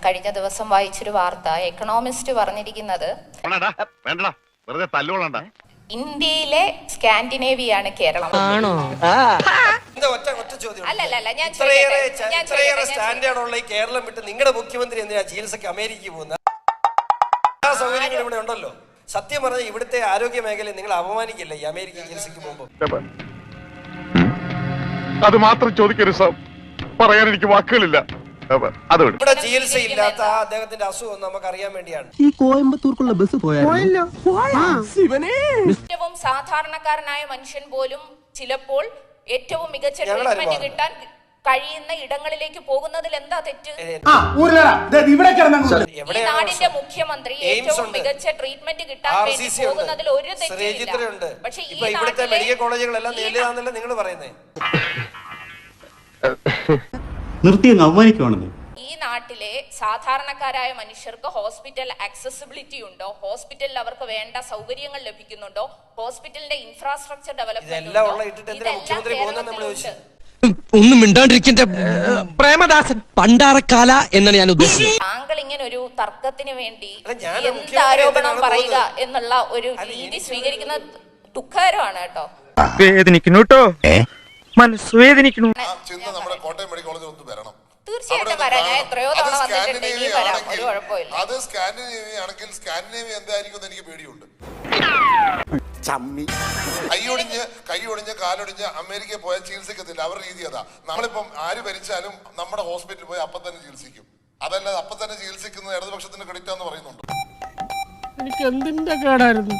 കഴിഞ്ഞ ദിവസം വായിച്ചൊരു വാർത്ത, എക്കണോമിസ്റ്റ് പറഞ്ഞിരിക്കുന്നത് ഇന്ത്യയിലെ സ്കാൻഡിനേവിയാണ് കേരളം. ആണോ? അല്ലല്ല, ഞാൻ സ്റ്റാൻഡേർഡ് ഉള്ള ഈ കേരളം വിട്ട് നിങ്ങളുടെ മുഖ്യമന്ത്രി എന്തിനാ ചികിത്സക്ക് അമേരിക്കയിൽ പോകുന്നത്? എല്ലാ സൗകര്യങ്ങളും ഇവിടെ ഉണ്ടല്ലോ. സത്യം പറഞ്ഞാൽ ഇവിടുത്തെ ആരോഗ്യ മേഖലയെ നിങ്ങൾ അപമാനിക്കില്ല ഈ അമേരിക്ക ചികിത്സയ്ക്ക് പോകുമ്പോൾ. അത് മാത്രം ചോദിക്കരുത് സാർ, പറയാൻ എനിക്ക് വാക്കുകളില്ല. ഇവിടെ ചികിത്സയില്ലാത്ത അദ്ദേഹത്തിന്റെ അസുഖം നമുക്ക് അറിയാൻ വേണ്ടിയാണ്. ഈ കോയമ്പത്തൂർക്കുള്ള ബസ് പോയാലോ? ഏറ്റവും സാധാരണക്കാരനായ മനുഷ്യൻ പോലും ചിലപ്പോൾ ഏറ്റവും മികച്ച ട്രീറ്റ്മെന്റ് കിട്ടാൻ കഴിയുന്ന ഇടങ്ങളിലേക്ക് പോകുന്നതിൽ എന്താ തെറ്റ്? ഈ നാടിന്റെ മുഖ്യമന്ത്രി ഏറ്റവും മികച്ച ട്രീറ്റ്മെന്റ് കിട്ടാൻ വേണ്ടി പോകുന്നതിൽ ഒരു തെറ്റില്ല. പക്ഷെ ഈ ഇവിടുത്തെ മെഡിക്കൽ കോളേജുകളെല്ലാം നേരിടാന്നല്ല നിങ്ങൾ പറയുന്നത്. നിർത്തിയങ്ങ് അവമാനിക്കുവാണെന്ന്. ഈ നാട്ടിലെ സാധാരണക്കാരായ മനുഷ്യർക്ക് ഹോസ്പിറ്റൽ ആക്സസിബിലിറ്റി ഉണ്ടോ? ഹോസ്പിറ്റലിൽ അവർക്ക് വേണ്ട സൗകര്യങ്ങൾ ലഭിക്കുന്നുണ്ടോ? ഹോസ്പിറ്റലിന്റെ ഇൻഫ്രാസ്ട്രക്ചർ ഡെവലപ്മെന്റ് ഒന്നും മിണ്ടാണ്ടിരിക്കന്റെ പ്രേമദാസൻ പണ്ടാറക്കാല എന്നാണ് ഞാൻ ഉദ്ദേശിച്ചത്. താങ്കൾ ഇങ്ങനെ ഒരു തർക്കത്തിന് വേണ്ടി എന്ത് ആരോപണം പറയുക എന്നുള്ള ഒരു രീതി സ്വീകരിക്കുന്നത് ദുഃഖകരമാണ് കേട്ടോ. വേദനിക്കുന്നു കേട്ടോ, മനസ്സ് വേദനിക്കുന്നു. തീർച്ചയായിട്ടും വരാം, ഞാൻ എത്രയോ തവണ വന്നിട്ടുണ്ട്, ഇനി വരാം, ഒരു കുഴപ്പമില്ല. അത് സ്കാൻഡിനേവിയ ആണെങ്കിൽ സ്കാൻഡിനേവിയ എന്തായിരിക്കും എനിക്ക് പേടിയുണ്ട്. കൈ ഒടിഞ്ഞ് കാലൊടിഞ്ഞ് അമേരിക്കയിൽ പോയാൽ ചികിത്സിക്കത്തില്ല, അവരുടെ രീതി അതാ. നമ്മളിപ്പം ആര് ഭരിച്ചാലും നമ്മുടെ ഹോസ്പിറ്റലിൽ പോയി അപ്പം തന്നെ ചികിത്സിക്കും. അതല്ലാതെ അപ്പം തന്നെ ചികിത്സിക്കുന്നത് ഇടതുപക്ഷത്തിന് ക്രെഡിറ്റ് എന്ന് പറയുന്നുണ്ട്. എനിക്ക് എന്തിന്റെ കേടായിരുന്നു?